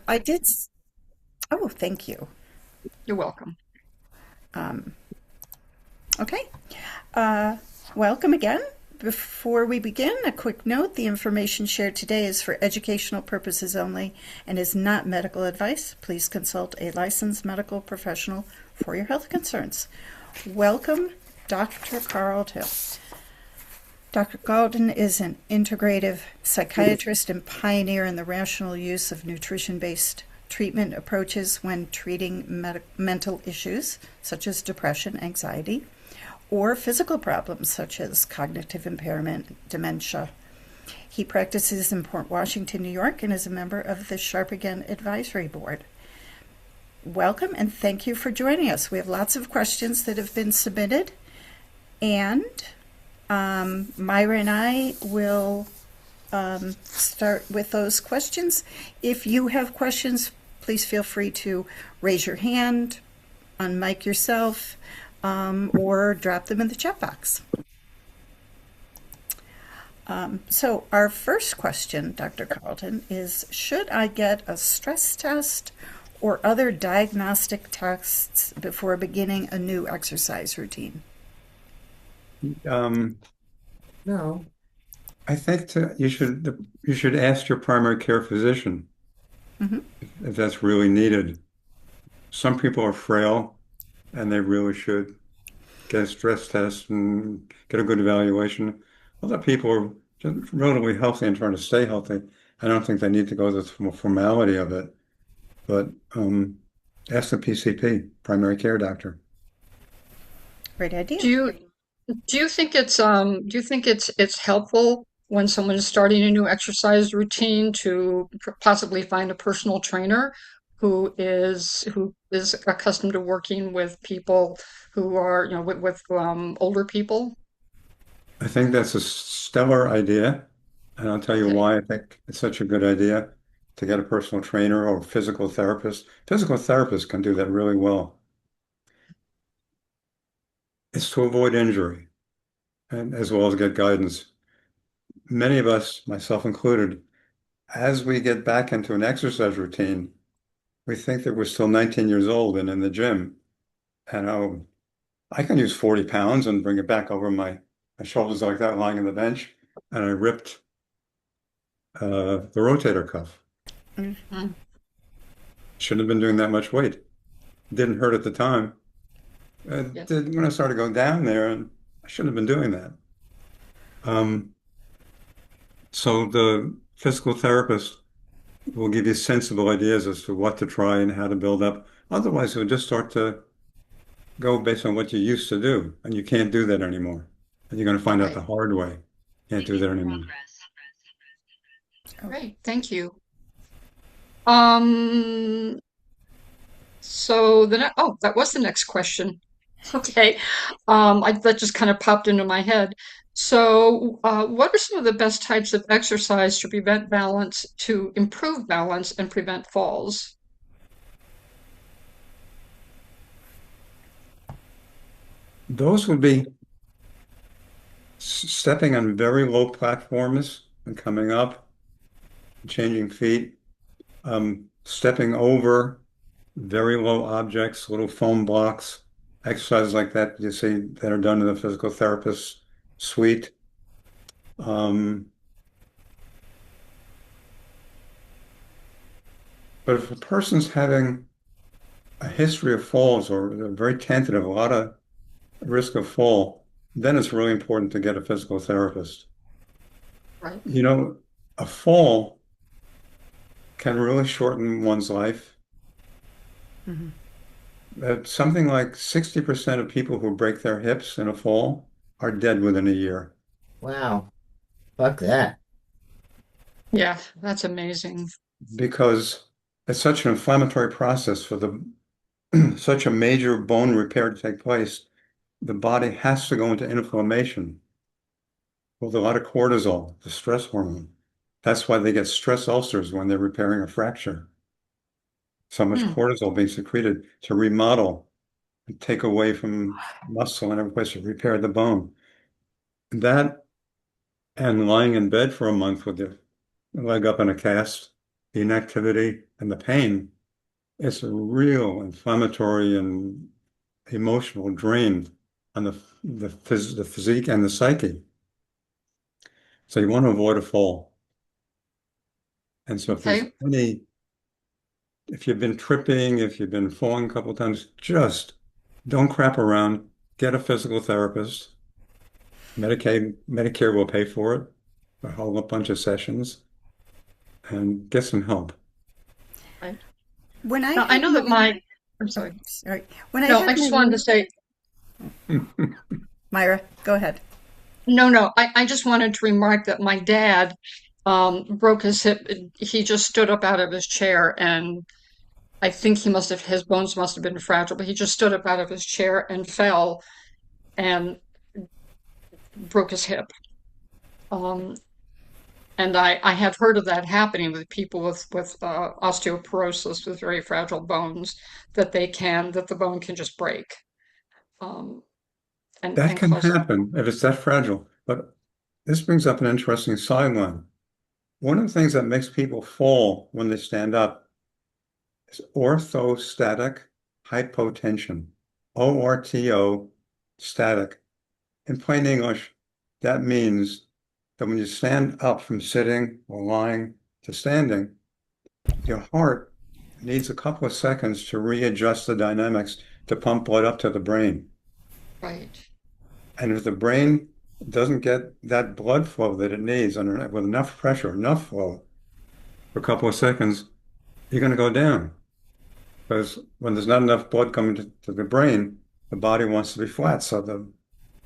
I did. Oh, thank you. You're welcome. Okay. Uh, Welcome again. Before we begin, a quick note. The information shared today is for educational purposes only and is not medical advice. Please consult a licensed medical professional for your health concerns. Welcome, Dr. Carlton. Dr. Carlton is an integrative psychiatrist and pioneer in the rational use of nutrition-based treatment approaches when treating mental issues such as depression, anxiety, or physical problems such as cognitive impairment, dementia. He practices in Port Washington, New York, and is a member of the Sharp Again Advisory Board. Welcome and thank you for joining us. We have lots of questions that have been submitted, and Myra and I will start with those questions. If you have questions, please feel free to raise your hand, unmic yourself, or drop them in the chat box. So our first question, Dr. Carlton, is should I get a stress test or other diagnostic tests before beginning a new exercise routine? Um, No. I think you should ask your primary care physician Mm-hmm. if that's really needed. Some people are frail and they really should get a stress test and get a good evaluation. Other people are just relatively healthy and trying to stay healthy. I don't think they need to go through the formality of it, but ask the PCP, primary care doctor. Great idea. Do you do you think it's helpful when someone is starting a new exercise routine to possibly find a personal trainer who is accustomed to working with people who are, with older people? I think that's a stellar idea, and I'll tell you Okay. why I think it's such a good idea to get a personal trainer or physical therapist. Physical therapists can do that really well. It's to avoid injury and as well as get guidance. Many of us, myself included, as we get back into an exercise routine, we think that we're still 19 years old and in the gym. And I can use 40 pounds and bring it back over my shoulders like that, lying on the bench. And I ripped the rotator cuff. Mm. Shouldn't have been doing that much weight. Didn't hurt at the time. Yes. When I started going down there, and I shouldn't have been doing that. Um, so the physical therapist will give you sensible ideas as to what to try and how to build up. Otherwise, you'll just start to go based on what you used to do, and you can't do that anymore. And you're going to find out the Right. hard way. Can't do that anymore. Oh, Great. Thank you. Um, so that was the next question. Okay. That just kind of popped into my head. So, what are some of the best types of exercise to improve balance and prevent falls? Those would be stepping on very low platforms and coming up, changing feet, stepping over very low objects, little foam blocks, exercises like that you see that are done in the physical therapist suite. Um, but if a person's having a history of falls or they're very tentative, a lot of risk of fall, then it's really important to get a physical therapist. Right. You know, a fall can really shorten one's life. mm-hmm. Something like 60% of people who break their hips in a fall are dead within a year Wow. Fuck that. Yeah, that's amazing. because it's such an inflammatory process for the such a major bone repair to take place. The body has to go into inflammation with a lot of cortisol, the stress hormone. That's why they get stress ulcers when they're repairing a fracture. So much Hmm. cortisol being secreted to remodel and take away from muscle and every place to repair the bone. That and lying in bed for a month with your leg up in a cast, the inactivity, and the pain, it's a real inflammatory and emotional drain on the physique and the psyche. So you want to avoid a fall. And so Okay. if you've been tripping, if you've been falling a couple of times, just don't crap around. Get a physical therapist. Medicare will pay for it, a whole bunch of sessions, and get some help. Right. When I Now, I had know that I'm oh, sorry. sorry. When I No, had I just my wanted to say, Myra, go ahead. no, I just wanted to remark that my dad broke his hip. He just stood up out of his chair, and I think his bones must have been fragile, but he just stood up out of his chair and fell and broke his hip. Um, and I have heard of that happening with people with osteoporosis with very fragile bones, that the bone can just break, um, That and can cause. happen if it's that fragile. But this brings up an interesting sideline. One of the things that makes people fall when they stand up is orthostatic hypotension, ORTO, static. In plain English, that means that when you stand up from sitting or lying to standing, your heart needs a couple of seconds to readjust the dynamics to pump blood up to the brain. Right. And if the brain doesn't get that blood flow that it needs with enough pressure, enough flow for a couple of seconds, you're going to go down. Because when there's not enough blood coming to the brain, the body wants to be flat. So the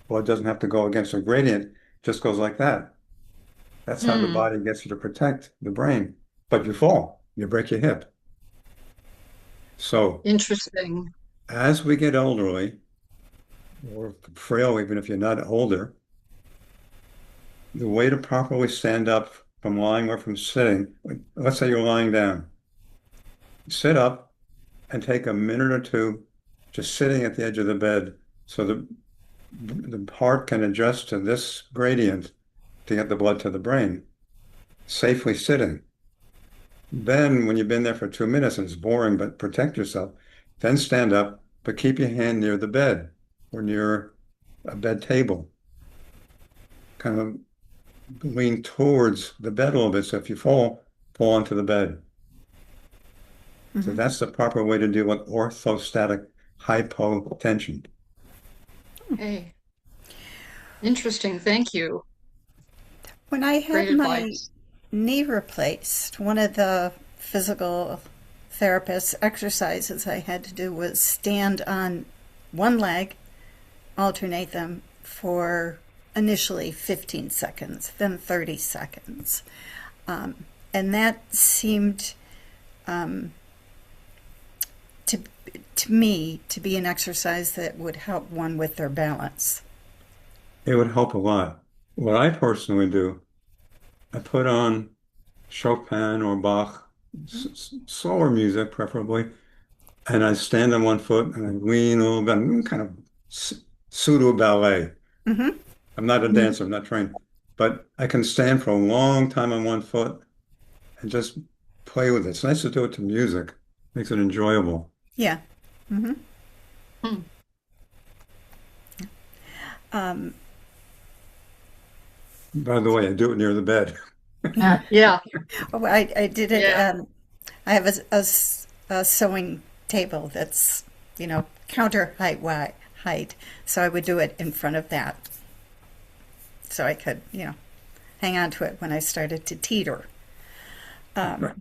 blood doesn't have to go against a gradient, it just goes like that. That's how the Hmm. body gets you to protect the brain. But you fall, you break your hip. So Interesting. as we get elderly, or frail, even if you're not older, the way to properly stand up from lying or from sitting, let's say you're lying down, sit up and take a minute or two just sitting at the edge of the bed so the heart can adjust to this gradient to get the blood to the brain, safely sitting. Then, when you've been there for 2 minutes and it's boring, but protect yourself, then stand up, but keep your hand near the bed or near a bed table. Kind of lean towards the bed a little bit. So if you fall onto the bed. So Mm-hmm. that's the proper way to deal with orthostatic hypotension. Hey, interesting. Thank you. When I Great had my advice. knee replaced, one of the physical therapist exercises I had to do was stand on one leg, alternate them for initially 15 seconds, then 30 seconds. And that seemed to, to me to be an exercise that would help one with their balance. It would help a lot. What I personally do, I put on Chopin or Bach, slower music preferably, and I stand on one foot and I lean a little bit, kind of pseudo ballet. Mm-hmm. I'm not a dancer, I'm not trained, but I can stand for a long time on one foot and just play with it. It's nice to do it to music, makes it enjoyable. Yeah. Mm-hmm. Hmm. Um, By the way, I do it near the bed. Yeah, oh, I did it. yeah. I have a sewing table that's, counter height. So I would do it in front of that. So I could, hang on to it when I started to teeter. Right.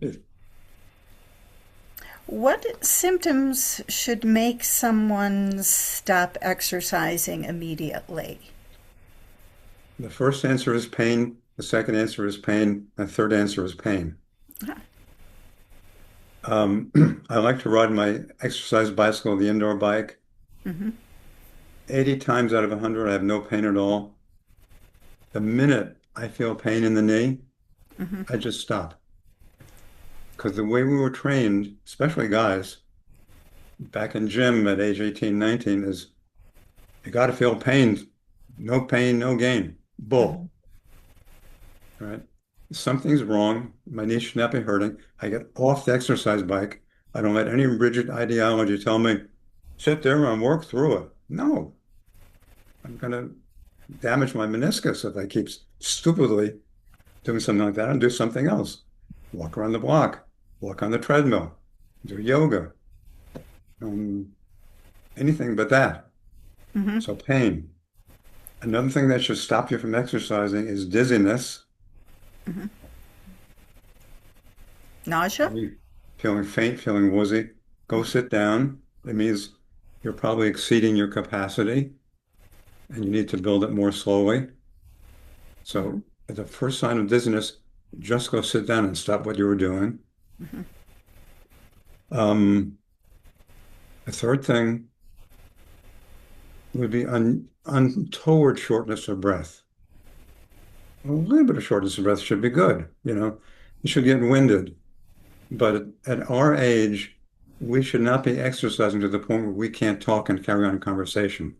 What symptoms should make someone stop exercising immediately? The first answer is pain, the second answer is pain, and the third answer is pain. Ah. I like to ride my exercise bicycle, the indoor bike. Mm-hmm. 80 times out of 100, I have no pain at all. The minute I feel pain in the knee, Mm-hmm. I just stop. Because the way we were trained, especially guys, back in gym at age 18, 19, is you got to feel pain. No pain, no gain. Mm-hmm. Bull, right? something's wrong. My knee should not be hurting. I get off the exercise bike. I don't let any rigid ideology tell me, sit there and work through it. No, I'm going to damage my meniscus if I keep stupidly doing something like that and do something else. Walk around the block, walk on the treadmill, do yoga, um, anything but that. Hmm. So pain. Another thing that should stop you from exercising is dizziness. Hmm. Nausea? You feeling faint, feeling woozy. Go sit down. It means you're probably exceeding your capacity and you need to build it more slowly. Hmm. So at the first sign of dizziness, just go sit down and stop what you were doing. Hmm. Um, the third thing would be untoward shortness of breath. A little bit of shortness of breath should be good. You should get winded. But at our age, we should not be exercising to the point where we can't talk and carry on a conversation.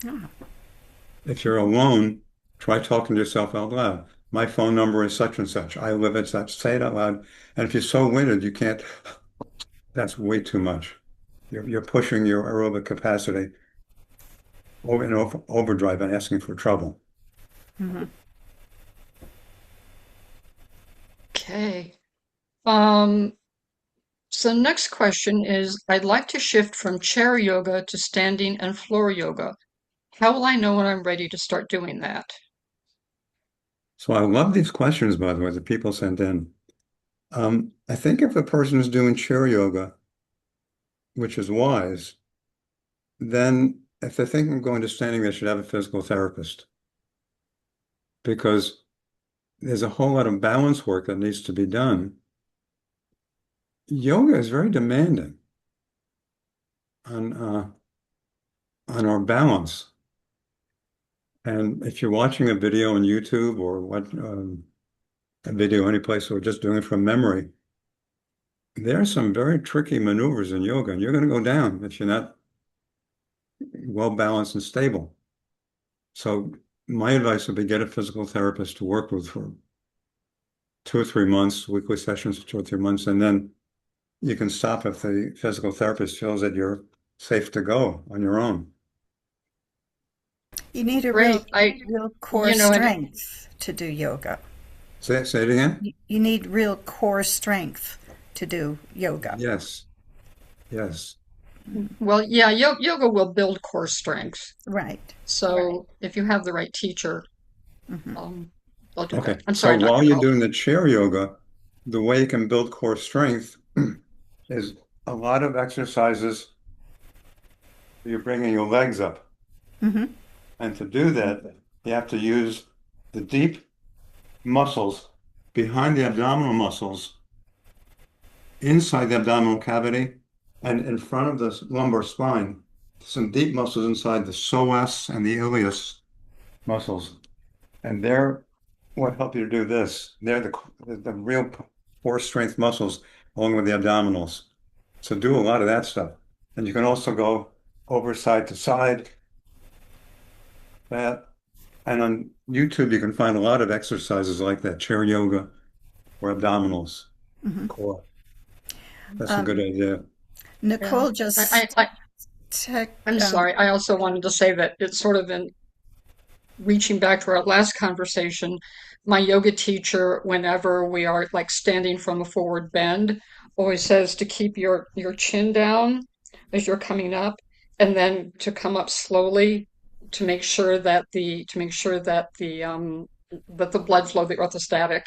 Oh. If you're alone, try talking to yourself out loud. My phone number is such and such. I live at such. Say it out loud. And if you're so winded, you can't, that's way too much. You're pushing your aerobic capacity over overdrive and asking for trouble. Hmm. Okay. Um, so the next question is, I'd like to shift from chair yoga to standing and floor yoga. How will I know when I'm ready to start doing that? So I love these questions, by the way, that people sent in. I think if a person is doing chair yoga, which is wise, then if they're thinking of going to standing, they should have a physical therapist because there's a whole lot of balance work that needs to be done. Yoga is very demanding on our balance. And if you're watching a video on YouTube or what a video any place or just doing it from memory, there are some very tricky maneuvers in yoga, and you're going to go down if you're not well balanced and stable. So my advice would be get a physical therapist to work with for 2 or 3 months, weekly sessions for 2 or 3 months, and then you can stop if the physical therapist feels that you're safe to go on your own. You need a Great. real core And strength to do yoga. Say it again? You need real core strength to do yoga. Yes, yes. well, yeah, yoga will build core strength. Right. So if you have the right teacher, Hmm. um, they'll do Okay. that. I'm So sorry, while Dr. you're Carlton. doing the chair yoga, the way you can build core strength is a lot of exercises. You're bringing your legs up. Hmm. And to do that, you have to use the deep muscles behind the abdominal muscles, inside the abdominal cavity, and in front of the lumbar spine. Some deep muscles inside the psoas and the ilius muscles. And they're what help you to do this. They're the real core strength muscles along with the abdominals. So do a lot of that stuff. And you can also go over side to side, that. And on YouTube, you can find a lot of exercises like that, chair yoga or abdominals, Hmm. core. That's a Um, good idea. Yeah. Nicole I, just I, I, tech, I'm sorry. I also wanted to say that it's sort of in reaching back to our last conversation, my yoga teacher, whenever we are like standing from a forward bend, always says to keep your chin down as you're coming up, and then to come up slowly to make sure that the blood flow, the orthostatic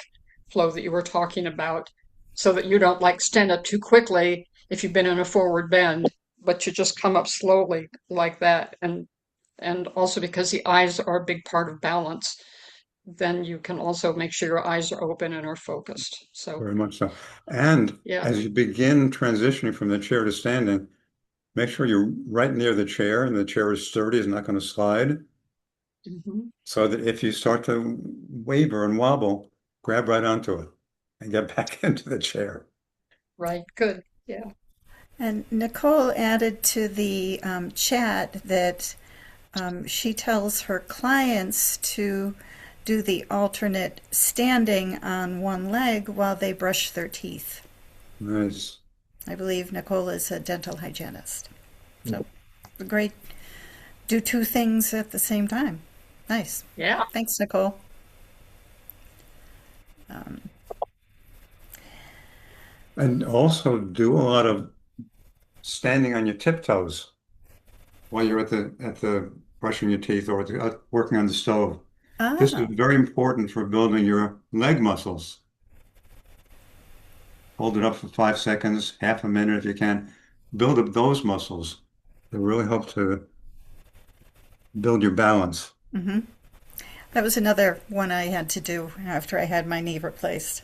flow that you were talking about, so that you don't like stand up too quickly if you've been in a forward bend, but you just come up slowly like that, and also because the eyes are a big part of balance, then you can also make sure your eyes are open and are focused. So, Very much so. And yeah. as you begin transitioning from the chair to standing, make sure you're right near the chair and the chair is sturdy, is not going to slide. Mhm. So that if you start to waver and wobble, grab right onto it and get back into the chair. Right. Good. Yeah. and Nicole added to the chat that she tells her clients to do the alternate standing on one leg while they brush their teeth. Nice. I believe Nicole is a dental hygienist. So, great. Do two things at the same time. Nice. Yeah. Thanks, Nicole. And also do a lot of standing on your tiptoes while you're at the brushing your teeth or working on the stove. This is Ah, very important for building your leg muscles. Hold it up for 5 seconds, half a minute if you can. Build up those muscles. They really help to build your balance. that was another one I had to do after I had my knee replaced.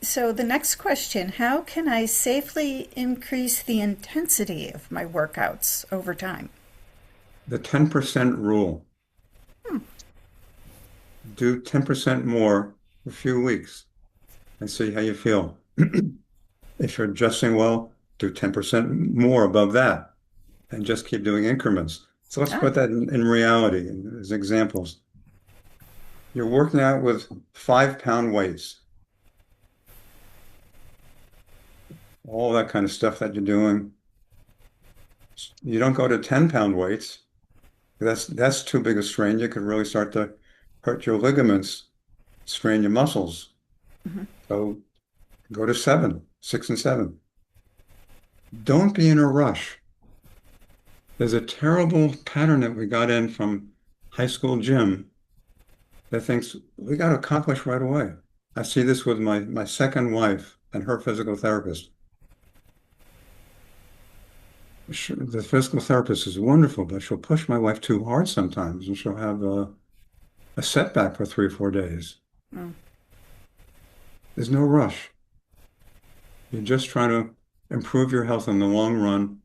So the next question, how can I safely increase the intensity of my workouts over time? The 10% rule. Do 10% more for a few weeks and see how you feel. If you're adjusting well, do 10% more above that and just keep doing increments. So let's Ah, put that in reality as examples. You're working out with 5 pound weights, all that kind of stuff that you're doing. You don't go to 10 pound weights. That's too big a strain. You could really start to hurt your ligaments, strain your muscles. So go to 7, 6 and 7. Don't be in a rush. There's a terrible pattern that we got in from high school gym that thinks we got to accomplish right away. I see this with my second wife and her physical therapist. The physical therapist is wonderful, but she'll push my wife too hard sometimes, and she'll have a setback for 3 or 4 days. mm, There's no rush. You're just trying to improve your health in the long run.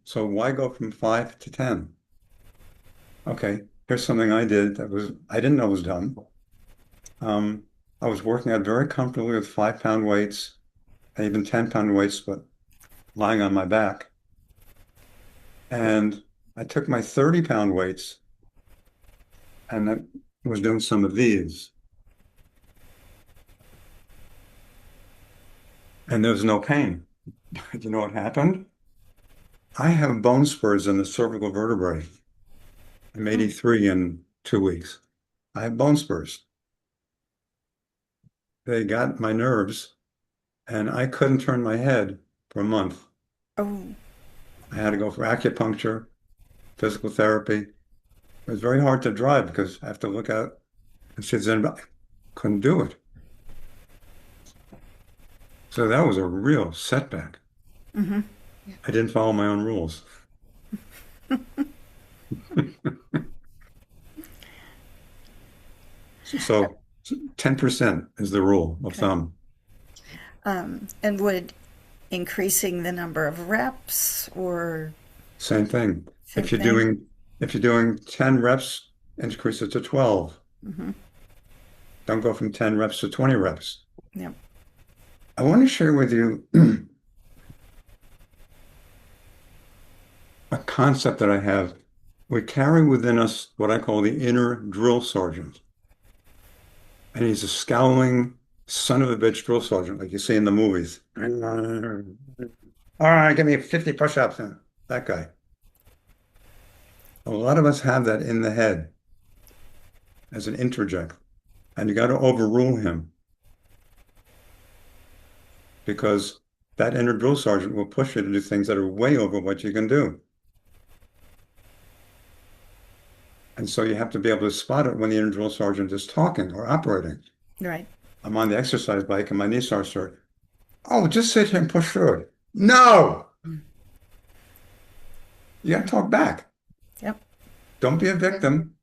So why go from 5 to 10? Okay, here's something I did I didn't know was done. I was working out very comfortably with 5 pound weights, and even 10 pound weights, but lying on my back. And I took my 30 pound weights and I was doing some of these. And there was no pain. You know what happened? I have bone spurs in the cervical vertebrae. I'm 83 in 2 weeks. I have bone spurs. They got my nerves, and I couldn't turn my head for a month. oh, I had to go for acupuncture, physical therapy. It was very hard to drive because I have to look out and see if there's anybody. Couldn't do it. So that was a real setback. I didn't follow my own rules. So 10% is the rule of okay. thumb. And would increasing the number of reps or Same thing. same If you're thing? doing if you're doing 10 reps, increase it to 12. Don't go from 10 reps to 20 reps. Yep. I want to share with you a concept that I have. We carry within us what I call the inner drill sergeant. And he's a scowling son of a bitch drill sergeant, like you see in the movies. All right, give me 50 push-ups. That guy. A lot of us have that in the head as an interject, and you got to overrule him because that inner drill sergeant will push you to do things that are way over what you can do. And so you have to be able to spot it when the inner drill sergeant is talking or operating. Right. I'm on the exercise bike and my knee starts to hurt. Oh, just sit here and push through it. No, you got to talk back. Yep. Don't be a victim.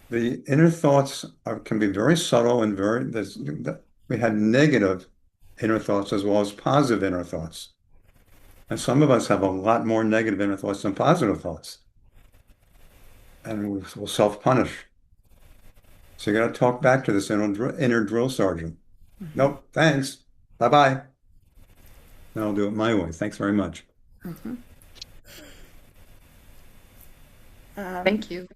The inner thoughts can be very subtle and we had negative inner thoughts as well as positive inner thoughts. And some of us have a lot more negative inner thoughts than positive thoughts. And we'll self-punish. So you got to talk back to this inner drill sergeant. Nope, thanks. Bye-bye. Then I'll do it my way. Thanks very much. Thank you.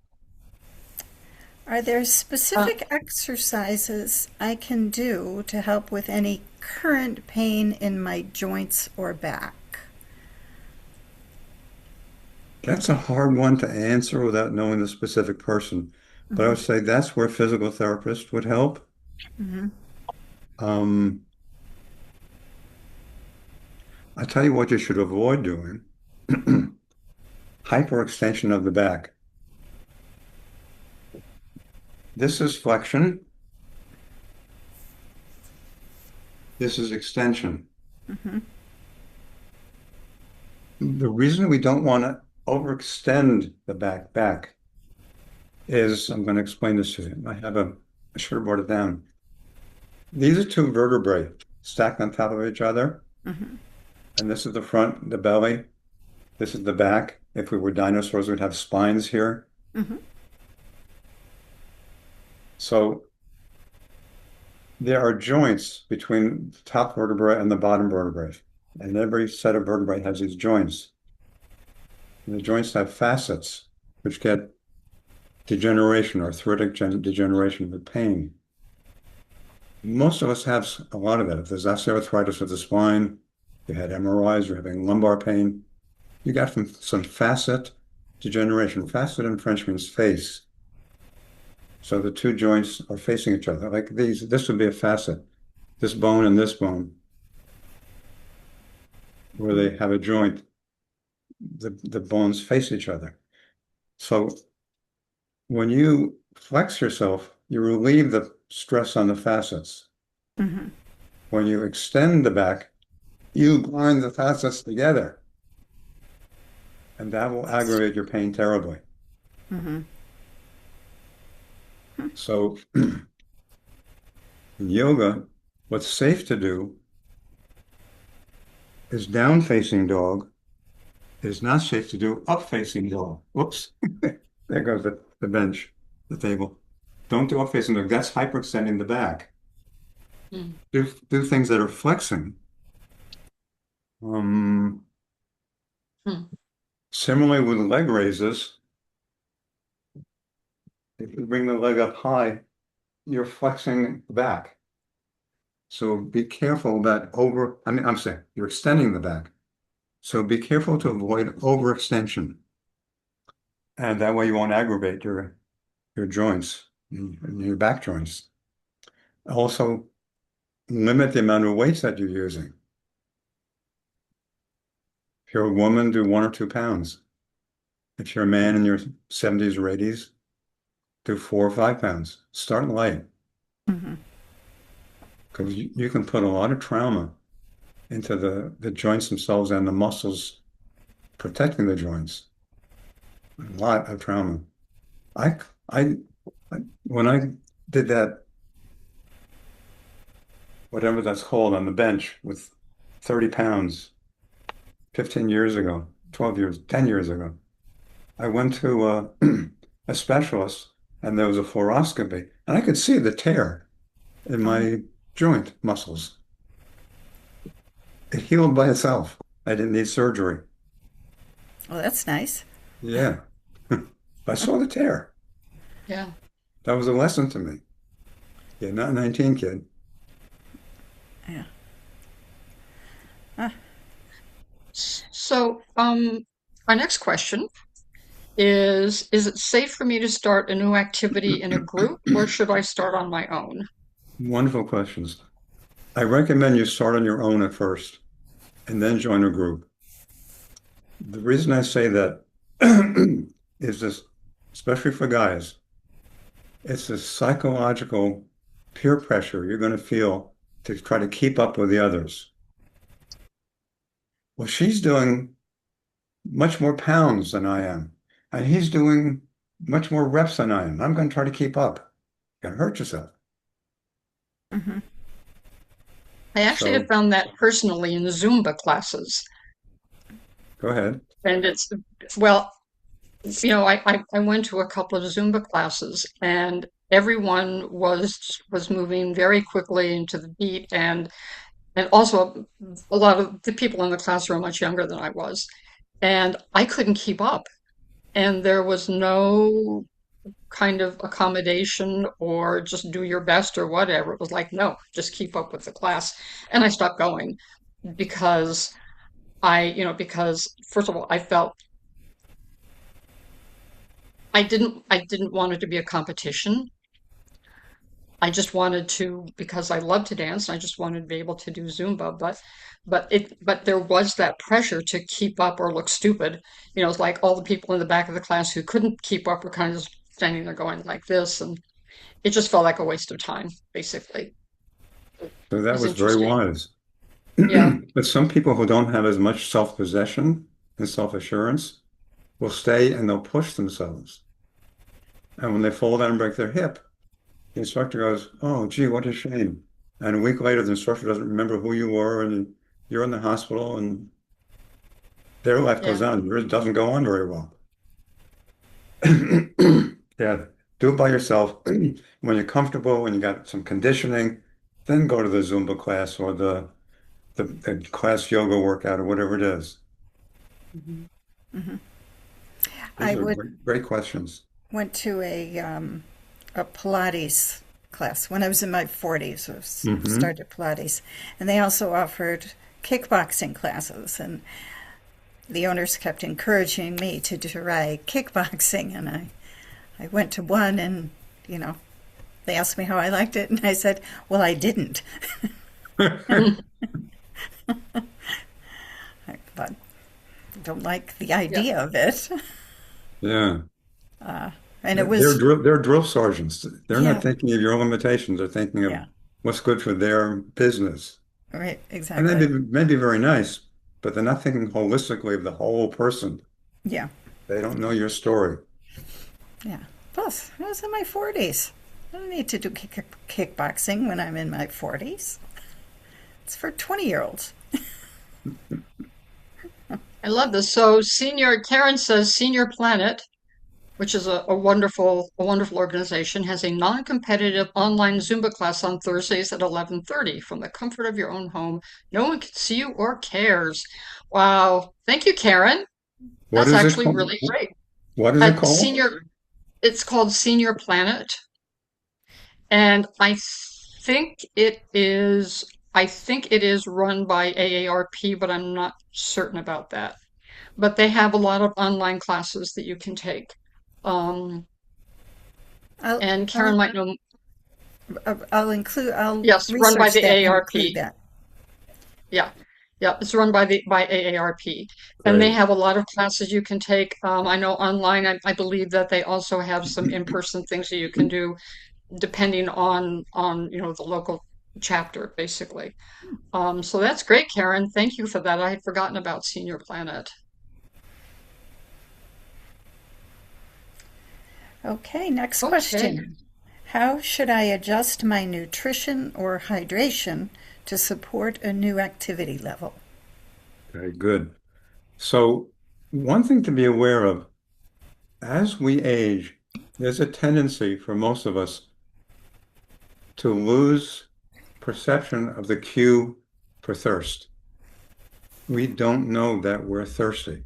Are there Uh, specific exercises I can do to help with any current pain in my joints or back? That's a hard one to answer without knowing the specific person. But I would say that's where physical therapist would help. Mm-hmm. Um, I tell you what you should avoid doing. Hyperextension of the back. This is flexion. This is extension. Mm-hmm. The reason we don't want to overextend the back is, I'm going to explain this to you. I should have brought it down. These are two vertebrae stacked on top of each other. Mm-hmm. And this is the front, the belly. This is the back. If we were dinosaurs, we'd have spines here. Mm-hmm. So there are joints between the top vertebrae and the bottom vertebrae. And every set of vertebrae has these joints. And the joints have facets, which get degeneration, arthritic degeneration with pain. Most of us have a lot of that. If there's osteoarthritis of the spine, you had MRIs, you're having lumbar pain, you got some facet degeneration. Facet in French means face. So the two joints are facing each other. Like these, this would be a facet, this bone and this bone, where they have a joint, the bones face each other. So when you flex yourself, you relieve the stress on the facets. Mm-hmm. When you extend the back, you bind the facets together, and that will aggravate your pain terribly. Mm-hmm. So in yoga, what's safe to do is down-facing dog. It is not safe to do up-facing dog. Whoops. There goes the bench, the table. Don't do up-facing dog. That's hyperextending the back. hmm, Do things that are flexing. Um, hmm, Similarly with leg raises, if you bring the leg up high, you're flexing the back. So be careful that I'm saying you're extending the back. So be careful to avoid overextension. And that way you won't aggravate your joints, your back joints. Also, limit the amount of weights that you're using. If you're a woman, do 1 or 2 pounds. If you're a man in your 70s or 80s, do 4 or 5 pounds. Start light, Mm-hmm. because you can put a lot of trauma into the joints themselves and the muscles protecting the joints. A lot of trauma. I, I, when I did that, whatever that's called on the bench with 30 pounds, 15 years ago, 12 years, 10 years ago, I went to a specialist and there was a fluoroscopy and I could see the tear in Oh, my joint muscles. It healed by itself. I didn't need surgery. well, that's nice. Yeah. I saw the tear. yeah. That was a lesson to me. Yeah, not 19, kid. Yeah. Ah, So, our next question is it safe for me to start a new activity in a group, or should I start on my own? Wonderful questions. I recommend you start on your own at first and then join a group. The reason I say that is this, especially for guys, it's this psychological peer pressure you're going to feel to try to keep up with the others. Well, she's doing much more pounds than I am, and he's doing much more reps than I am. I'm going to try to keep up. You're going to hurt yourself. mm-hmm. I actually have So found that personally in Zumba classes. go ahead. And well, I went to a couple of Zumba classes and everyone was moving very quickly into the beat and also a lot of the people in the class were much younger than I was. And I couldn't keep up. and there was no kind of accommodation or just do your best or whatever. It was like, no, just keep up with the class. And I stopped going because because first of all, I felt I didn't want it to be a competition. I just wanted to, because I love to dance, and I just wanted to be able to do Zumba, but there was that pressure to keep up or look stupid. It's like all the people in the back of the class who couldn't keep up were kind of just standing there going like this, and it just felt like a waste of time, basically. It So that was was very interesting. wise. Yeah, But some people who don't have as much self-possession and self-assurance will stay and they'll push themselves. And when they fall down and break their hip, the instructor goes, "Oh, gee, what a shame." And a week later, the instructor doesn't remember who you were, and you're in the hospital, and their life yeah, goes on. Yours doesn't go on very well. Yeah, do it by yourself. When you're comfortable, when you got some conditioning, then go to the Zumba class or the class yoga workout or whatever it is. mhm. Hmm. I These are would great questions. went to a Pilates class when I was in my 40s. Hmm. Started Pilates, and they also offered kickboxing classes. And the owners kept encouraging me to try kickboxing, and I went to one, and you know, they asked me how I liked it, and I said, "Well, I didn't," but I don't like the Yeah, idea of it. Yeah. And it They're was, drill sergeants. They're not yeah, thinking of your limitations. They're thinking of yeah, what's good for their business. right, And exactly, may be very nice, but they're not thinking holistically of the whole person. yeah, They don't know your story. yeah. Plus, I was in my 40s. I don't need to do kickboxing when I'm in my 40s. It's for 20-year-olds. I love this. So, Senior Karen says Senior Planet, which is a wonderful organization, has a non-competitive online Zumba class on Thursdays at 11:30 from the comfort of your own home. No one can see you or cares. Wow. Thank you, Karen. What That's is it actually called? really great. What is it called? It's called Senior Planet, and think it is, I think it is run by AARP, but I'm not certain about that. But they have a lot of online classes that you can take. Um, I'll, and I'll, Karen might know. I'll Yes, run by research the that and include AARP. that. Yeah. Yeah, it's run by AARP. And they Great. have a lot of classes you can take. I know online, I believe that they also have some in-person things that you can do depending on the local chapter, basically. So that's great, Karen. Thank you for that. I had forgotten about Senior Planet. Okay, next Okay. question. How should I adjust my nutrition or hydration to support a new activity level? Very good. So one thing to be aware of, as we age, there's a tendency for most of us to lose perception of the cue for thirst. We don't know that we're thirsty.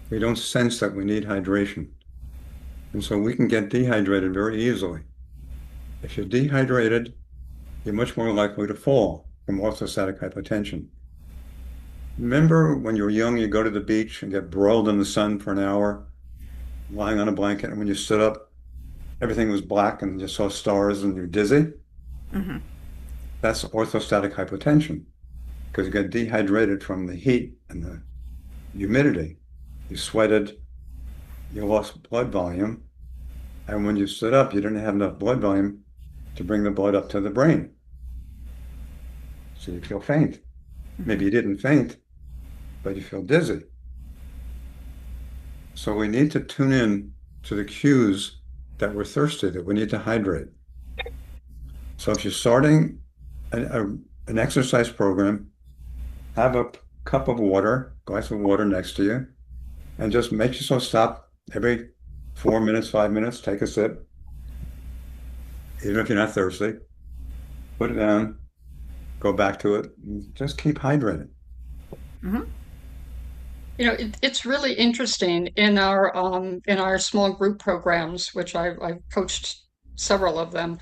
We don't sense that we need hydration. And so we can get dehydrated very easily. If you're dehydrated, you're much more likely to fall from orthostatic hypotension. Remember when you were young, you go to the beach and get broiled in the sun for an hour, lying on a blanket, and when you stood up, everything was black and you saw stars and you're dizzy? Hmm. That's orthostatic hypotension because you got dehydrated from the heat and the humidity. You sweated, you lost blood volume, and when you stood up, you didn't have enough blood volume to bring the blood up to the brain. So you feel faint. Maybe you didn't faint, but you feel dizzy. So we need to tune in to the cues that we're thirsty, that we need to hydrate. So if you're starting an exercise program, have a cup of water, glass of water next to you, and just make yourself stop every 4 minutes, 5 minutes, take a sip, even if you're not thirsty, put it down, go back to it, and just keep hydrating. Hmm. It's really interesting in our small group programs, which I've coached several of them.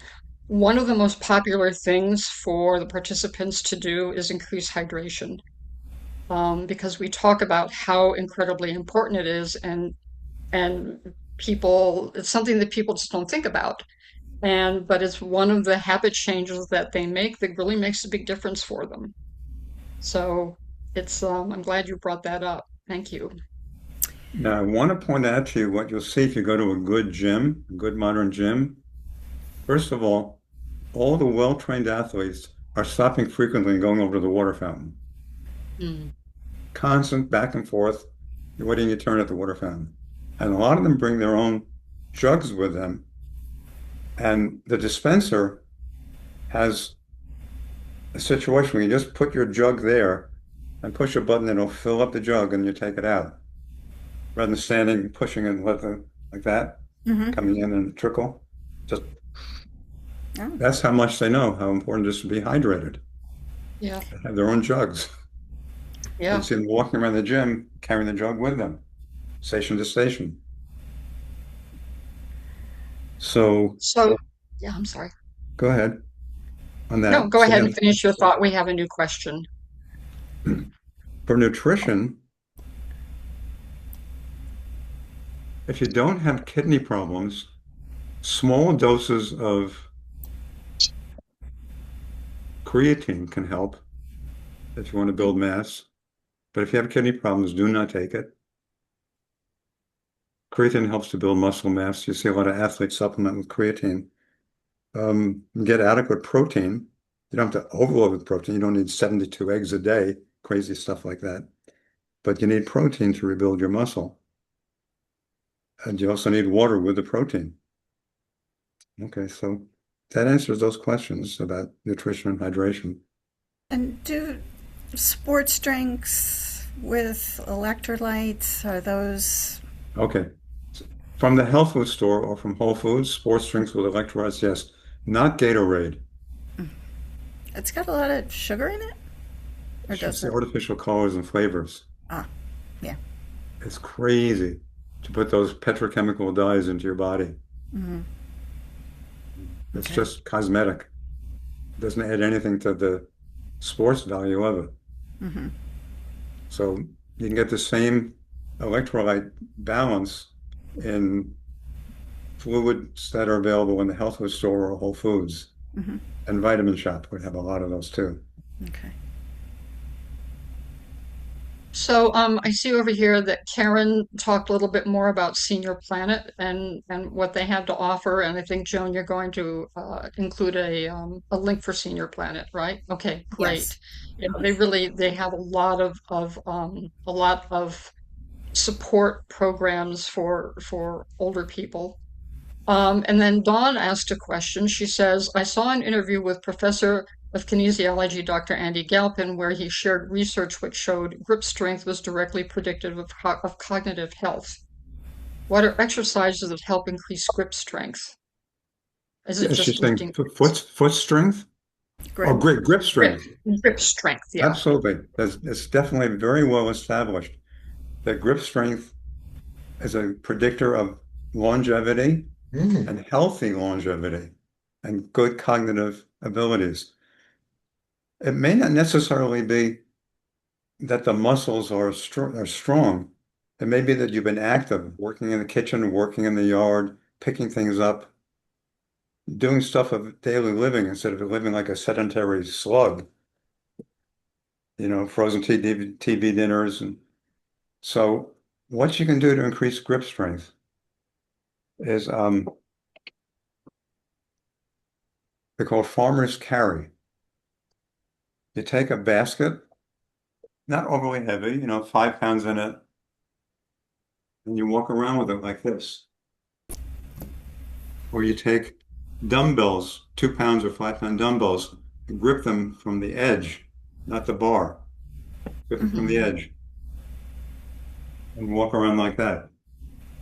One of the most popular things for the participants to do is increase hydration, because we talk about how incredibly important it is, and people, it's something that people just don't think about. But it's one of the habit changes that they make that really makes a big difference for them. So I'm glad you brought that up. Thank you. Now, I want to point out to you what you'll see if you go to a good gym, a good modern gym. First of all the well-trained athletes are stopping frequently and going over to the water fountain. Mm. Constant back and forth, waiting your turn at the water fountain. And a lot of them bring their own jugs with them. And the dispenser has a situation where you just put your jug there and push a button, and it'll fill up the jug and you take it out. Rather than standing, pushing and like that, Mm-hmm. coming in and trickle. Just Oh, that's how much they know how important it is to be hydrated. Yeah, They have their own jugs. You yeah. see them walking around the gym carrying the jug with them, station to station. So So, yeah, I'm sorry. go ahead on No, that. go So ahead and then finish your thought. We have a new question. for nutrition, if you don't have kidney problems, small doses of creatine can help if you want to build mass. But if you have kidney problems, do not take it. Creatine helps to build muscle mass. You see a lot of athletes supplement with creatine. Get adequate protein. You don't have to overload with protein. You don't need 72 eggs a day, crazy stuff like that. But you need protein to rebuild your muscle. And you also need water with the protein. Okay, so that answers those questions about nutrition and hydration. and do sports drinks with electrolytes, are those? Okay. From the health food store or from Whole Foods, sports drinks with electrolytes, yes. Not Gatorade. It's got a lot of sugar in it, or It's just does the it? artificial colors and flavors. Ah, yeah. It's crazy to put those petrochemical dyes into your body. Mm-hmm. It's Okay. just cosmetic. It doesn't add anything to the sports value of it. Mm-hmm. So you can get the same electrolyte balance in fluids that are available in the health food store or Whole Foods. Mm-hmm. And Vitamin Shop would have a lot of those too. Okay. So, I see over here that Karen talked a little bit more about Senior Planet and what they have to offer, and I think Joan, you're going to include a link for Senior Planet, right? Okay, great. Yes. They have a lot of support programs for older people. And then Dawn asked a question. She says, I saw an interview with Professor of Kinesiology, Dr. Andy Galpin, where he shared research which showed grip strength was directly predictive of cognitive health. What are exercises that help increase grip strength? Is it She's just saying lifting foot strength or Grip. grip grip, strength. grip strength? Yeah. Absolutely. It's definitely very well established that grip strength is a predictor of longevity Mm. and healthy longevity and good cognitive abilities. It may not necessarily be that the muscles are strong. It may be that you've been active, working in the kitchen, working in the yard, picking things up, doing stuff of daily living instead of living like a sedentary slug, frozen TV dinners. And so what you can do to increase grip strength is they're called farmer's carry. You take a basket, not overly heavy, 5 pounds in it, and you walk around with it like this. Or you take dumbbells, 2 pounds or 5 pound dumbbells, and grip them from the edge, not the bar. Grip them from the Mm-hmm. edge and walk around like that.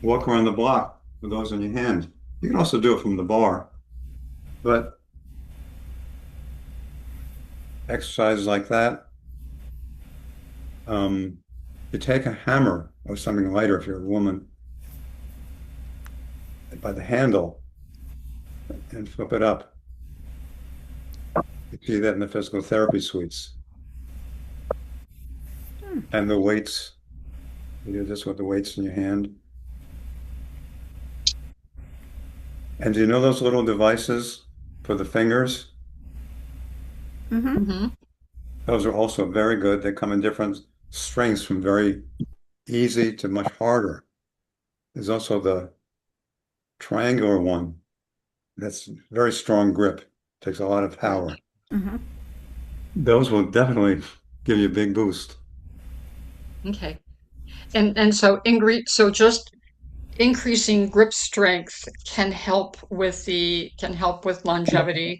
Walk around the block with those in your hand. You can also do it from the bar, but exercises like that, You take a hammer or something lighter if you're a woman by the handle and flip it up. You see that in the physical therapy suites. And the weights, you do this with the weights in your hand. And do you know those little devices for the fingers? Mm-hmm. Mm-hmm. Those are also very good. They come in different strengths from very easy to much harder. There's also the triangular one that's very strong grip, takes a lot of power. Mm-hmm. Those will definitely give you a big boost. Okay. And so so just increasing grip strength can help with longevity.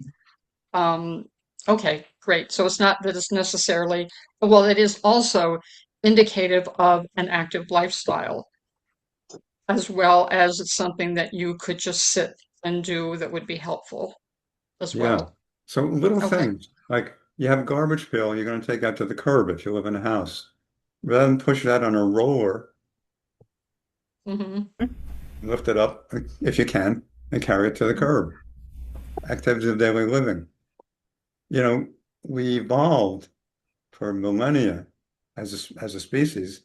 Um, okay, great. So it's not that it's necessarily, well, it is also indicative of an active lifestyle, as well as it's something that you could just sit and do that would be helpful as Yeah. well. So little Okay. things like you have a garbage pail you're going to take out to the curb if you live in a house. Rather than push that on a roller, Hmm. lift it up if you can and carry it to the curb. Activities of daily living. You know, we evolved for millennia as a species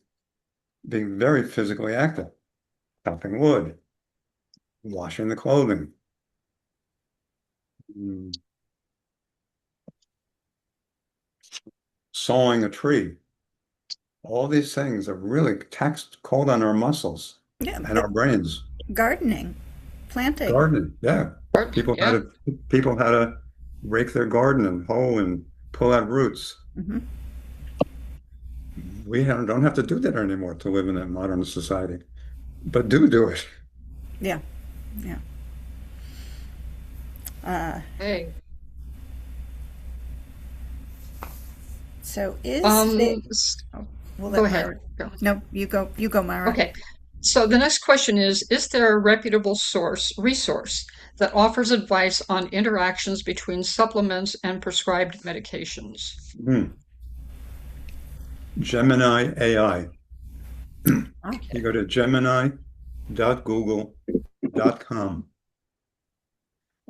being very physically active, chopping wood, washing the clothing, mm, sawing a tree. All these things are really taxed cold on our muscles Yeah, and our brains. gardening, planting. Gardening, yeah. Gardening, yeah. People had to rake their garden and hoe and pull out roots. Mm-hmm. We don't have to do that anymore to live in a modern society, but do it. Yeah, yeah. Uh, Hey. so is there, Um, s- oh, we'll Go let ahead. Myra. Go. No, you go, Myra. Okay. So the next question is there a reputable resource that offers advice on interactions between supplements and prescribed medications? Hmm. Gemini AI. You Okay. go to gemini.google.com.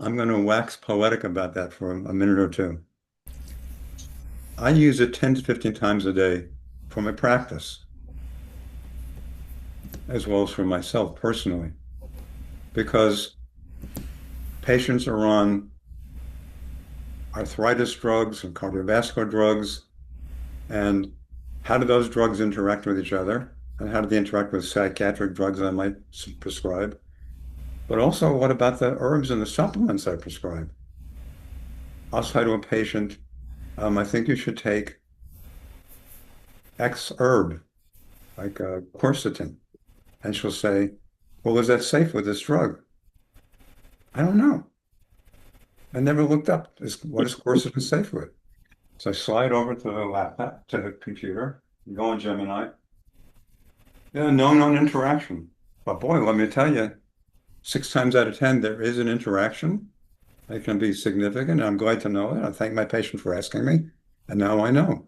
I'm going to wax poetic about that for a minute or two. I use it 10 to 15 times a day for my practice, as well as for myself personally, because patients are on arthritis drugs and cardiovascular drugs. And how do those drugs interact with each other? And how do they interact with psychiatric drugs I might prescribe? But also, what about the herbs and the supplements I prescribe? I'll say to a patient, I think you should take X herb, like quercetin. And she'll say, well, is that safe with this drug? I don't know. I never looked up what is quercetin safe with. So I slide over to the laptop, to the computer, go on Gemini. Yeah, no known interaction. But boy, let me tell you, 6 times out of 10, there is an interaction. It can be significant. I'm glad to know it. I thank my patient for asking me. And now I know.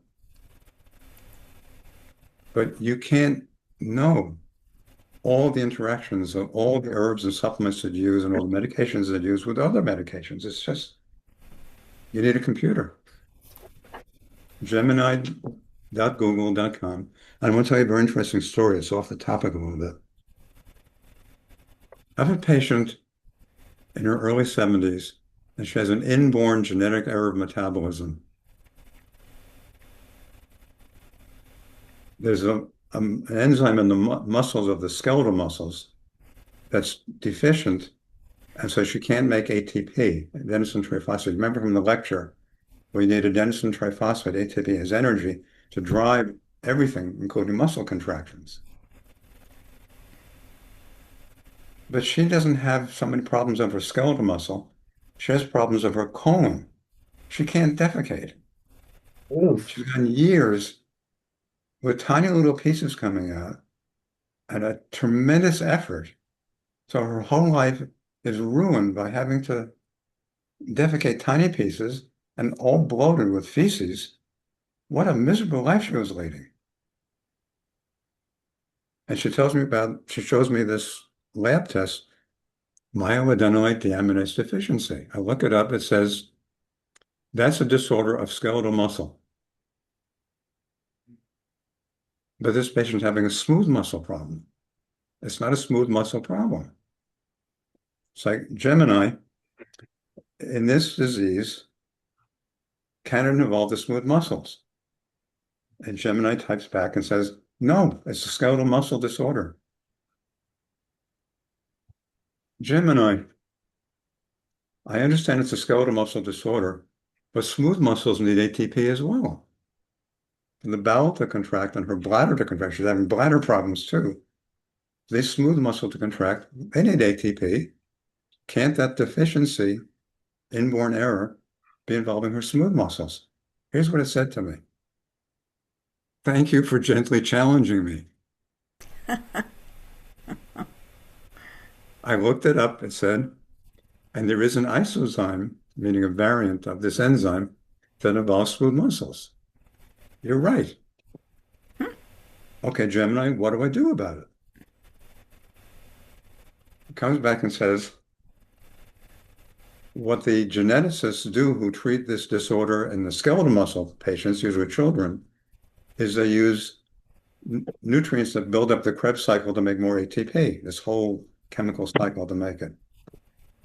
But you can't know all the interactions of all the herbs and supplements that you use and all the medications that you use with other medications. It's just, you need a computer. Gemini.google.com. I want to tell you a very interesting story. It's off the topic a little bit. I have a patient in her early 70s, and she has an inborn genetic error of metabolism. There's an enzyme in the muscles of the skeletal muscles that's deficient, and so she can't make ATP, adenosine triphosphate. Remember from the lecture, we need adenosine triphosphate, ATP, as energy to drive everything, including muscle contractions. But she doesn't have so many problems of her skeletal muscle. She has problems of her colon. She can't defecate. Oof. She's gone years with tiny little pieces coming out and a tremendous effort. So her whole life is ruined by having to defecate tiny pieces and all bloated with feces. What a miserable life she was leading. And she shows me this lab test, myoadenylate deaminase deficiency. I look it up, it says that's a disorder of skeletal muscle. But this patient's having a smooth muscle problem. It's not a smooth muscle problem. It's like Gemini, in this disease, can it involve the smooth muscles? And Gemini types back and says, no, it's a skeletal muscle disorder. Gemini, I understand it's a skeletal muscle disorder, but smooth muscles need ATP as well. For the bowel to contract and her bladder to contract, she's having bladder problems too. This smooth muscle to contract, they need ATP. Can't that deficiency, inborn error, be involving her smooth muscles? Here's what it said to me. Thank you for gently challenging me. I looked it up, it said, and there is an isozyme, meaning a variant of this enzyme, that involves smooth muscles. You're right. Okay, Gemini, what do I do about it? It comes back and says, what the geneticists do who treat this disorder in the skeletal muscle patients, usually children, is they use nutrients that build up the Krebs cycle to make more ATP, this whole chemical cycle to make it.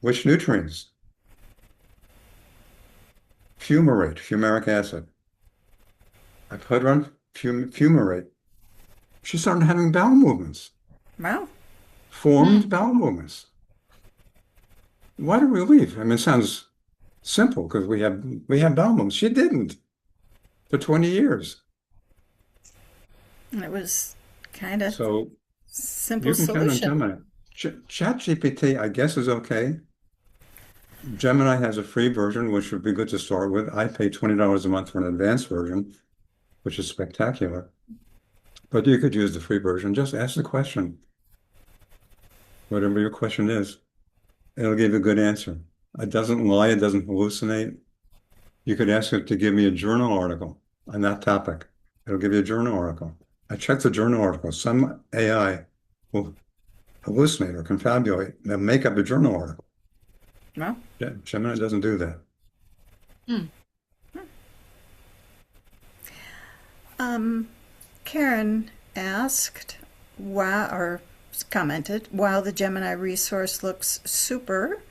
Which nutrients? Fumarate, fumaric acid. I put her on fumarate. She started having bowel movements. Wow. Formed bowel movements. What a relief. I mean, it sounds simple because we have bowel movements. She didn't for 20 years. It was kind of So simple you can count on solution. Gemini. ChatGPT, I guess, is okay. Gemini has a free version, which would be good to start with. I pay $20 a month for an advanced version, which is spectacular. But you could use the free version. Just ask the question. Whatever your question is, it'll give you a good answer. It doesn't lie, it doesn't hallucinate. You could ask it to give me a journal article on that topic. It'll give you a journal article. I checked the journal article. Some AI will hallucinate or confabulate and make up a journal article. Well, Gemini doesn't do that. Karen asked, or commented, while the Gemini resource looks super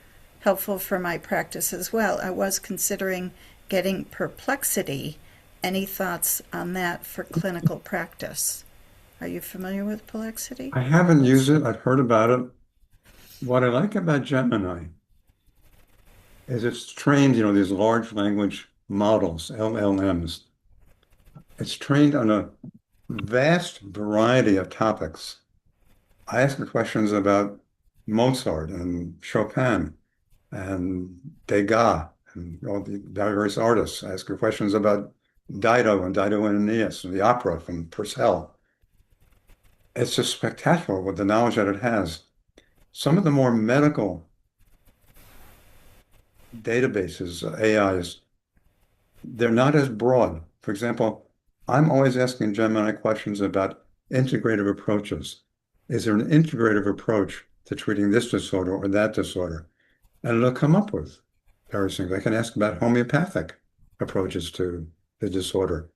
helpful for my practice as well, I was considering getting Perplexity. Any thoughts on that for clinical practice? Are you familiar with Perplexity? I haven't used it. I've heard about it. What I like about Gemini is it's trained, these large language models, LLMs. It's trained on a vast variety of topics. I ask it questions about Mozart and Chopin and Degas and all the various artists. I ask her questions about Dido and Aeneas and the opera from Purcell. It's just spectacular with the knowledge that it has. Some of the more medical databases, AIs, they're not as broad. For example, I'm always asking Gemini questions about integrative approaches. Is there an integrative approach to treating this disorder or that disorder? And it'll come up with various things. I can ask about homeopathic approaches to the disorder.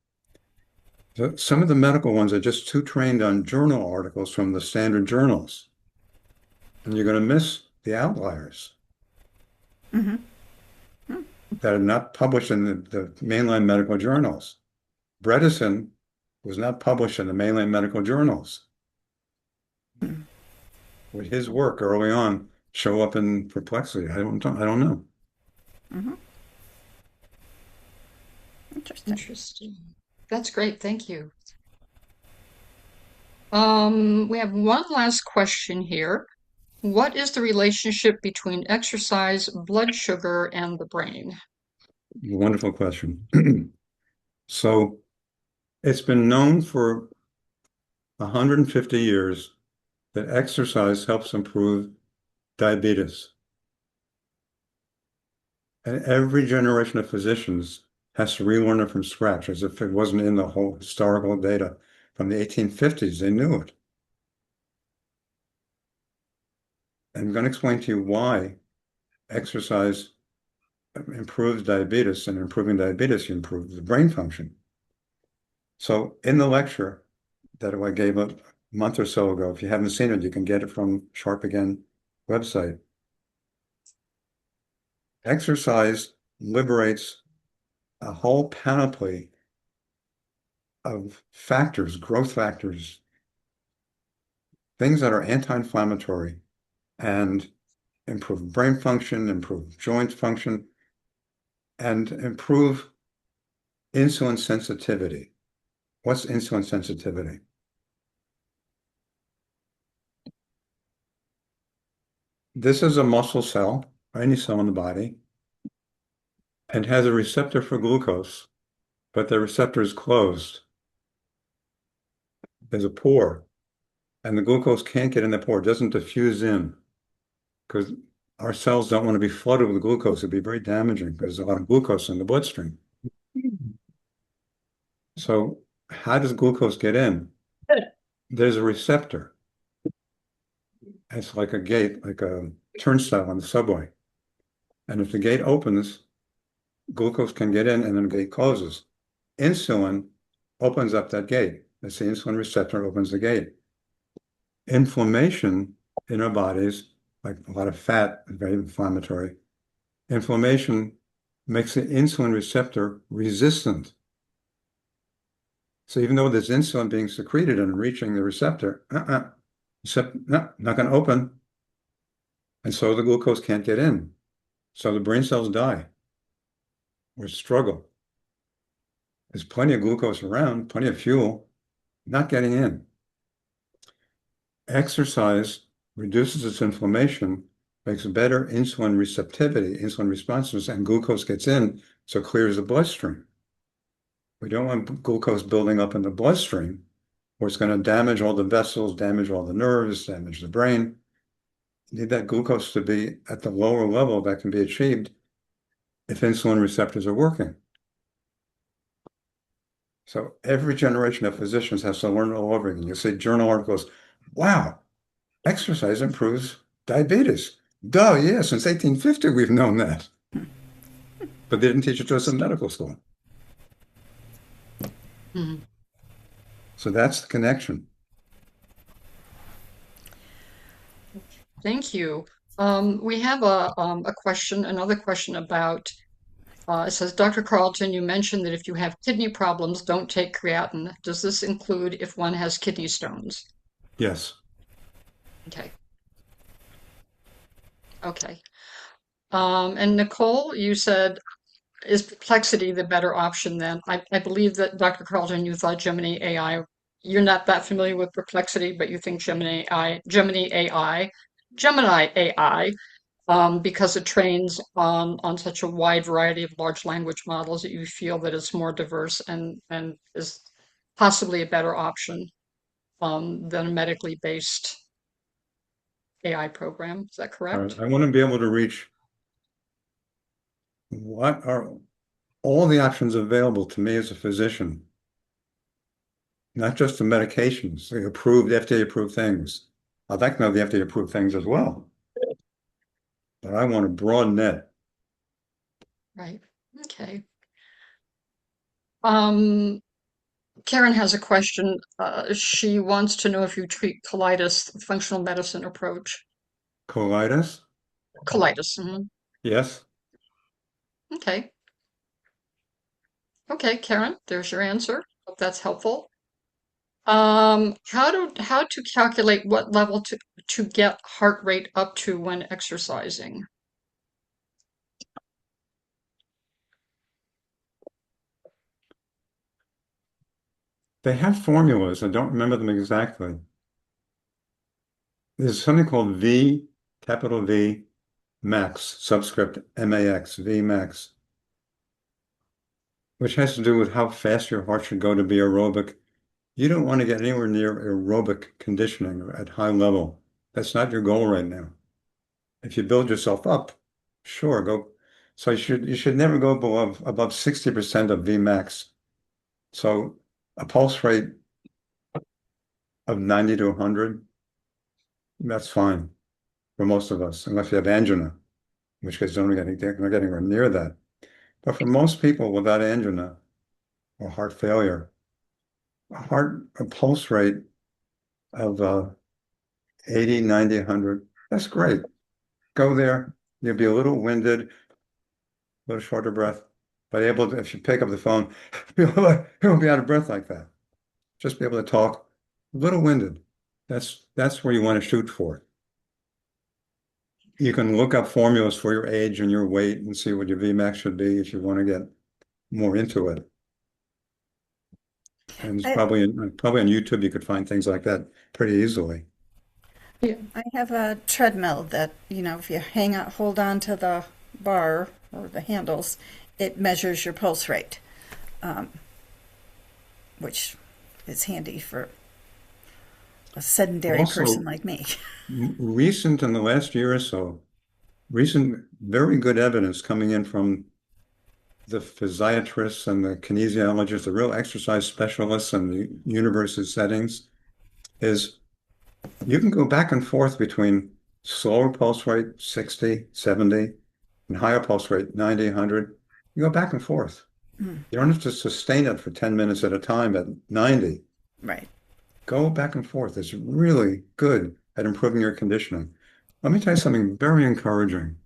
So some of the medical ones are just too trained on journal articles from the standard journals. And you're going to miss the outliers that are not published in the mainline medical journals. Bredesen was not published in the mainline medical journals. Would his work early on show up in Perplexity? I don't know. Interesting. That's great. Thank you. We have one last question here. What is the relationship between exercise, blood sugar, and the brain? Wonderful question. So it's been known for 150 years that exercise helps improve diabetes. And every generation of physicians has to relearn it from scratch, as if it wasn't in the whole historical data from the 1850s. They knew it. I'm going to explain to you why exercise improves diabetes, and improving diabetes, you improve the brain function. So in the lecture that I gave a month or so ago, if you haven't seen it, you can get it from Sharp Again website. Exercise liberates a whole panoply of factors, growth factors, things that are anti-inflammatory and improve brain function, improve joint function, and improve insulin sensitivity. What's insulin sensitivity? This is a muscle cell, or any cell in the body, and has a receptor for glucose, but the receptor is closed. There's a pore, and the glucose can't get in the pore. It doesn't diffuse in because our cells don't want to be flooded with glucose. It'd be very damaging because there's a lot of glucose in the bloodstream. So how does glucose get in? There's a receptor. It's like a gate, like a turnstile on the subway. And if the gate opens, glucose can get in and then the gate closes. Insulin opens up that gate. That's the insulin receptor opens the gate. Inflammation in our bodies, like a lot of fat, is very inflammatory. Inflammation makes the insulin receptor resistant. So even though there's insulin being secreted and reaching the receptor, no, not going to open. And so the glucose can't get in. So the brain cells die or struggle. There's plenty of glucose around, plenty of fuel, not getting in. Exercise reduces its inflammation, makes better insulin receptivity, insulin responsiveness, and glucose gets in, so it clears the bloodstream. We don't want glucose building up in the bloodstream, where it's going to damage all the vessels, damage all the nerves, damage the brain. You need that glucose to be at the lower level that can be achieved if insulin receptors are working. So every generation of physicians has to learn all over again. You see journal articles, wow, exercise improves diabetes. Duh, yeah, since 1850 we've known that. But they didn't teach it to us in medical school. Mhm. So that's the connection. Thank you. We have a question, another question about, it says, Dr. Carlton, you mentioned that if you have kidney problems, don't take creatinine. Does this include if one has kidney stones? Yes. Okay. Okay. And Nicole, you said, is perplexity the better option then? I believe that Dr. Carlton, you thought Gemini AI, you're not that familiar with perplexity, but you think Gemini AI, because it trains on such a wide variety of large language models that you feel that it's more diverse and is possibly a better option than a medically based AI program. Is that All right. correct? I want to be able to reach what are all the options available to me as a physician, not just the medications, the approved, FDA-approved things. I'd like to know the FDA-approved things as well, but I want a broad net. Right. Okay. Um, Karen has a question. She wants to know if you treat colitis, the functional medicine approach. Colitis? Colitis. Mhm. Yes. Okay. Okay, Karen, there's your answer. Hope that's helpful. How to calculate what level to get heart rate up to when exercising? They have formulas. I don't remember them exactly. There's something called V, capital V, max, subscript MAX, V max, which has to do with how fast your heart should go to be aerobic. You don't want to get anywhere near aerobic conditioning at high level. That's not your goal right now. If you build yourself up, sure, go. So you should never go above 60% of Vmax. So a pulse rate of 90 to 100, that's fine. for most of us, unless you have angina, in which case they're not getting anywhere near that. But for most people without angina or heart failure, a pulse rate of 80, 90, 100, that's great. Go there. You'll be a little winded, a little shorter breath, but able to, if you pick up the phone, you won't be out of breath like that. Just be able to talk, a little winded. That's where you want to shoot for. You can look up formulas for your age and your weight and see what your Vmax should be if you want to get more into it. And it's I, probably on YouTube you could find things like that pretty easily. Yeah. I have a treadmill that, if you hold on to the bar or the handles, it measures your pulse rate, um, which is handy for a sedentary person Also, like me. recent in the last year or so, recent very good evidence coming in from the physiatrists and the kinesiologists, the real exercise specialists in the university settings, is you can go back and forth between slower pulse rate, 60, 70, and higher pulse rate, 90, 100. You go back and forth. Mm, You don't have to sustain it for 10 minutes at a time at 90. right. Go back and forth. It's really good at improving your conditioning. Let me tell you something very encouraging.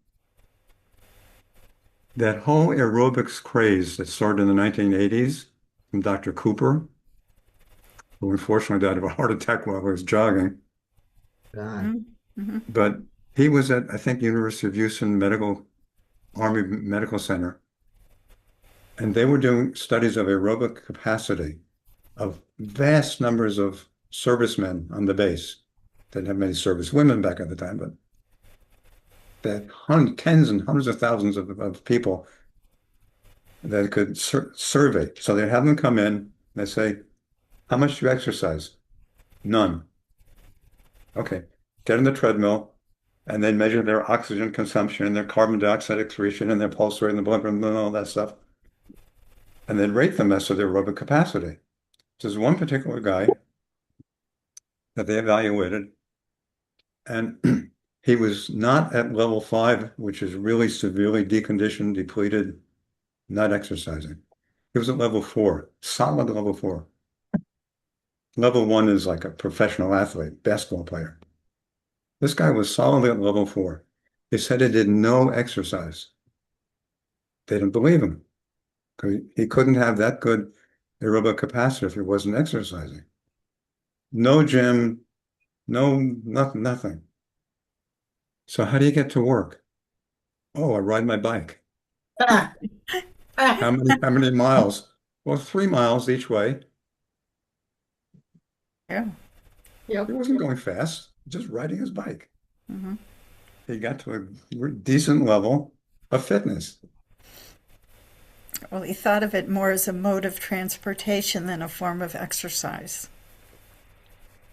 That whole aerobics craze that started in the 1980s from Dr. Cooper, who unfortunately died of a heart attack while he was jogging, God. Mm-hmm. but he was at, I think, University of Houston Army Medical Center, and they were doing studies of aerobic capacity of vast numbers of servicemen on the base. Didn't have many service women back at the time, but that tens and hundreds of thousands of people that could survey. So they have them come in, and they say, how much do you exercise? None. Okay. Get on the treadmill and then measure their oxygen consumption and their carbon dioxide excretion and their pulse rate and the blood pressure and all that stuff. And then rate them as to their aerobic capacity. There's one particular guy that they evaluated, and he was not at level 5, which is really severely deconditioned, depleted, not exercising. He was at level 4, solid level 4. Level 1 is like a professional athlete, basketball player. This guy was solidly at level 4. They said he did no exercise. They didn't believe him because he couldn't have that good aerobic capacity if he wasn't exercising. No gym, no nothing, nothing. So how do you get to work? Oh, I ride my bike. Ah, ah. How many miles? Well, 3 miles each way. Yeah. He Yep. wasn't going fast, just riding his bike. Hmm. He got to a decent level of fitness. Well, he thought of it more as a mode of transportation than a form of exercise.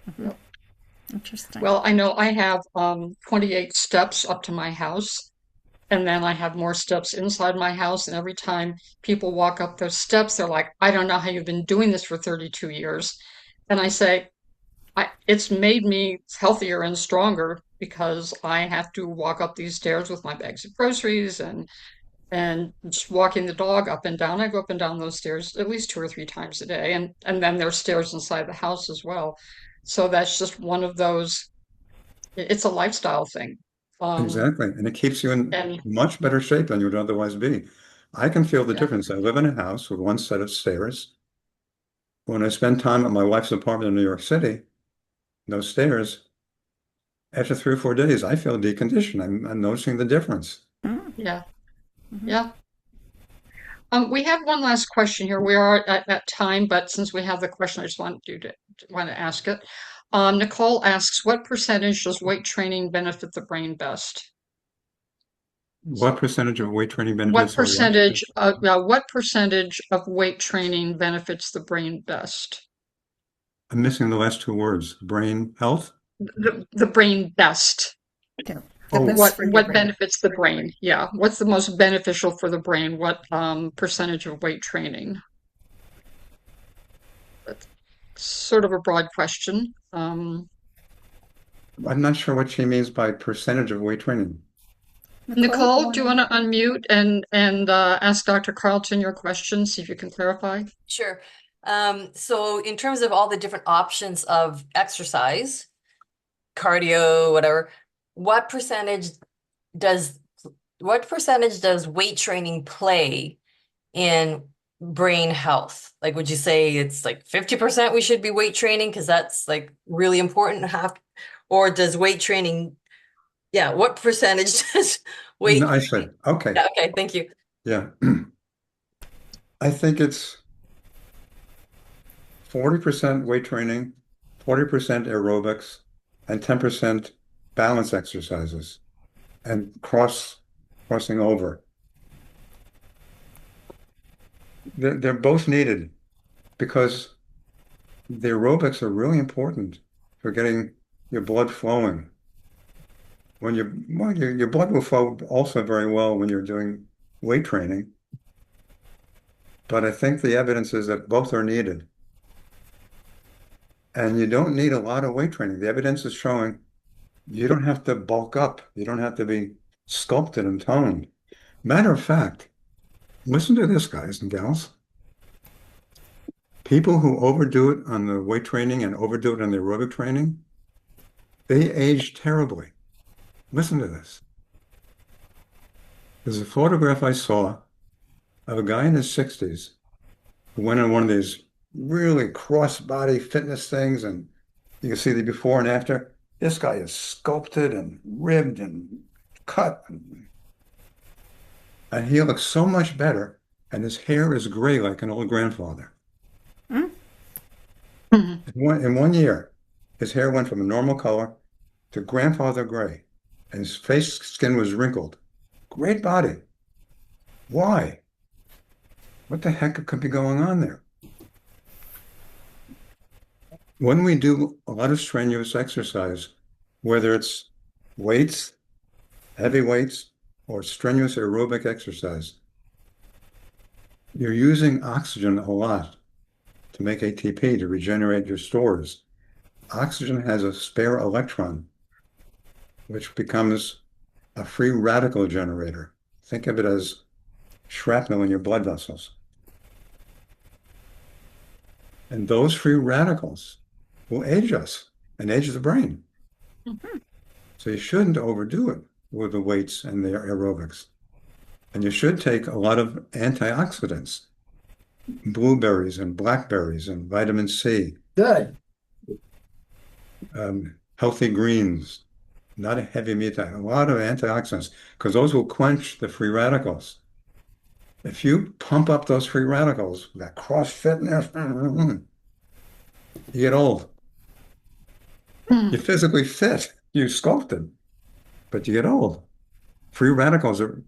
Hmm. Yep. Interesting. Well, I know I have 28 steps up to my house, and then I have more steps inside my house. And every time people walk up those steps, they're like, I don't know how you've been doing this for 32 years. And I say, it's made me healthier and stronger because I have to walk up these stairs with my bags of groceries and just walking the dog up and down. I go up and down those stairs at least 2 or 3 times a day, and then there's stairs inside the house as well. So that's just one of those. It's a lifestyle thing. Um, Exactly. And it keeps you in and much better shape than you would otherwise be. I can feel the yeah, difference. I live in a house with one set of stairs. When I spend time at my wife's apartment in New York City, those stairs, after 3 or 4 days, I feel deconditioned. I'm noticing the difference. Mm-hmm. yeah, yeah. We have one last question here. We are at time, but since we have the question, I just want to ask it. Nicole asks, what percentage does weight training benefit the brain best? What So, percentage of weight training benefits or what? what percentage of weight training benefits the brain best? I'm missing the last 2 words. Brain health? The brain best. Yeah. The Oh, best What for your brain. benefits the brain? Yeah. What's the most beneficial for the brain? What percentage of weight training? That's sort of a broad question. I'm not sure what she means by percentage of weight training. Nicole, do you want to unmute and ask Dr. Carlton your question, see if you can clarify? Sure. So in terms of all the different options of exercise, cardio, whatever, what percentage does weight training play in brain health? Like, would you say it's like 50% we should be weight training because that's like really important to have, or does weight training, yeah, what percentage does weight? No, I see. Okay. Yeah, okay, thank you. Yeah. I think it's 40% weight training, 40% aerobics, and 10% balance exercises and crossing over. They're both needed because the aerobics are really important for getting your blood flowing. Your blood will flow also very well when you're doing weight training, but I think the evidence is that both are needed. And you don't need a lot of weight training. The evidence is showing you don't have to bulk up. You don't have to be sculpted and toned. Matter of fact, listen to this, guys and gals. People who overdo it on the weight training and overdo it on the aerobic training, they age terribly. Listen to this. There's a photograph I saw of a guy in his 60s who went on one of these really cross-body fitness things, and you can see the before and after. This guy is sculpted and ribbed and cut, and he looks so much better, and his hair is gray like an old grandfather. Mm. In one year, his hair went from a normal color to grandfather gray, and his face skin was wrinkled. Great body. Why? What the heck could be going on there? When we do a lot of strenuous exercise, whether it's weights, heavy weights, or strenuous aerobic exercise, you're using oxygen a lot to make ATP to regenerate your stores. Oxygen has a spare electron, which becomes a free radical generator. Think of it as shrapnel in your blood vessels. And those free radicals will age us and age the brain. Mm-hmm. So you shouldn't overdo it with the weights and the aerobics. And you should take a lot of antioxidants, blueberries and blackberries and vitamin C. Good. Healthy greens, not a heavy meat diet, a lot of antioxidants, because those will quench the free radicals. If you pump up those free radicals, that cross-fitness, you get old. You're physically fit, you're sculpted, but you get old. Free radicals are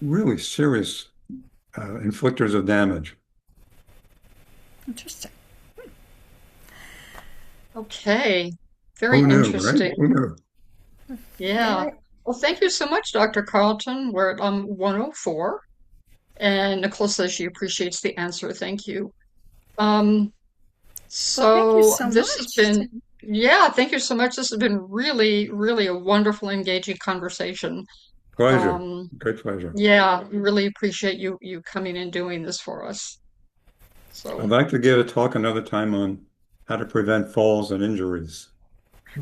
really serious inflictors of damage. Interesting. Okay, very Who knew, interesting. right? Who knew? Yeah. Well, thank you so much, Dr. Carlton. We're at 104, and Nicole says she appreciates the answer. Thank you. Thank you So so this has much. been, yeah, thank you so much. This has been really, really a wonderful, engaging conversation. Pleasure. Great pleasure. Yeah, we really appreciate you coming and doing this for us. So I'd like to give a talk another time on how to prevent falls and injuries.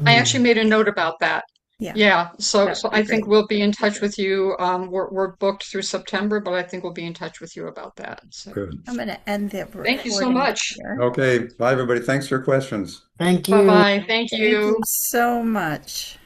I actually made a note about that. Yeah. Yeah, so That'd be I think great. we'll be in touch with you. We're booked through September, but I think we'll be in touch with you about that. So Good. I'm going to end the recording. thank you so much. here. Okay. Bye, everybody. Thanks for your questions. Thank you. Bye-bye. Thank Thank you. you so much.